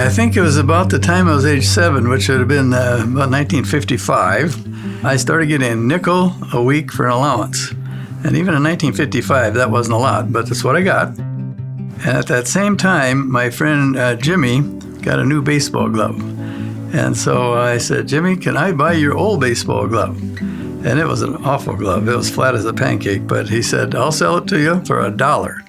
I think it was about the time I was age 7, which would have been about 1955. I started getting a nickel a week for an allowance. And even in 1955, that wasn't a lot, but that's what I got. And at that same time, my friend Jimmy got a new baseball glove. And so I said, Jimmy, can I buy your old baseball glove? And it was an awful glove. It was flat as a pancake, but he said, I'll sell it to you for $1.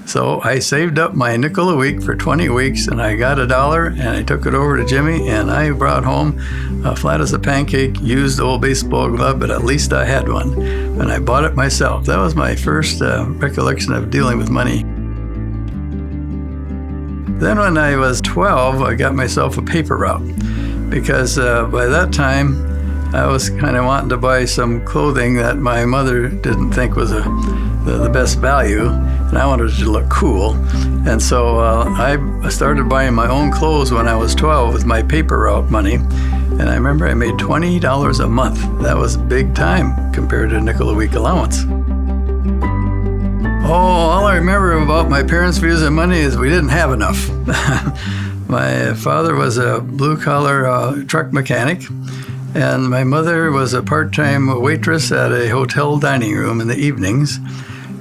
So I saved up my nickel a week for 20 weeks, and I got $1, and I took it over to Jimmy, and I brought home a flat as a pancake, used old baseball glove, but at least I had one. And I bought it myself. That was my first recollection of dealing with money. Then when I was 12, I got myself a paper route, because by that time, I was kind of wanting to buy some clothing that my mother didn't think was the best value, and I wanted it to look cool. And so I started buying my own clothes when I was 12 with my paper route money. And I remember I made $20 a month. That was big time compared to a nickel a week allowance. Oh, all I remember about my parents' views of money is we didn't have enough. My father was a blue-collar truck mechanic, and my mother was a part-time waitress at a hotel dining room in the evenings.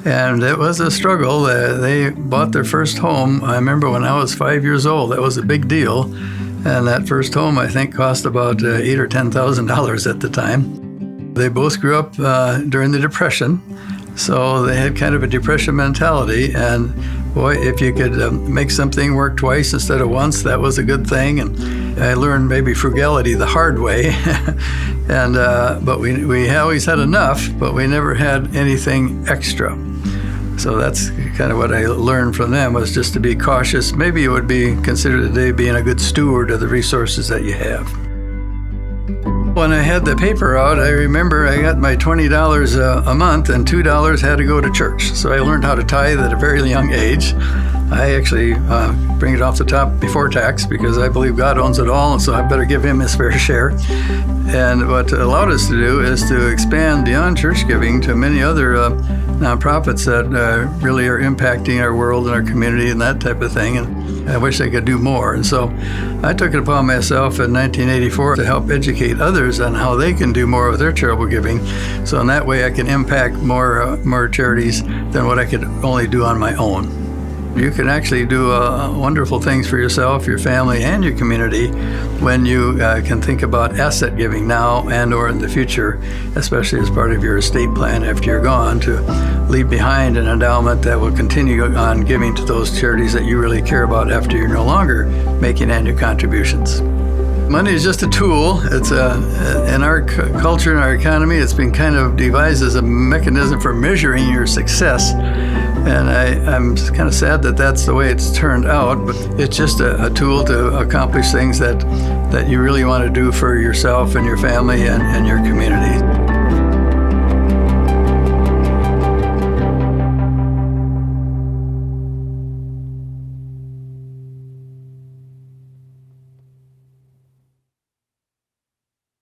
And it was a struggle. They bought their first home, I remember when I was 5 years old. That was a big deal. And that first home, I think, cost about $8,000 or $10,000 at the time. They both grew up during the Depression, so they had kind of a Depression mentality. And boy, if you could make something work twice instead of once, that was a good thing. And I learned maybe frugality the hard way. And but we always had enough, but we never had anything extra. So that's kind of what I learned from them, was just to be cautious. Maybe it would be considered today being a good steward of the resources that you have. When I had the paper out, I remember I got my $20 a month, and $2 had to go to church. So I learned how to tithe at a very young age. I actually bring it off the top before tax, because I believe God owns it all, and so I better give him his fair share. And what it allowed us to do is to expand beyond church giving to many other nonprofits that really are impacting our world and our community and that type of thing. And I wish I could do more. And so I took it upon myself in 1984 to help educate others on how they can do more with their charitable giving. So in that way I can impact more charities than what I could only do on my own. You can actually do wonderful things for yourself, your family, and your community when you can think about asset giving now and or in the future, especially as part of your estate plan after you're gone, to leave behind an endowment that will continue on giving to those charities that you really care about after you're no longer making annual contributions. Money is just a tool. It's in our culture and our economy, it's been kind of devised as a mechanism for measuring your success. And I'm kind of sad that that's the way it's turned out, but it's just a tool to accomplish things that you really want to do for yourself and your family and your community.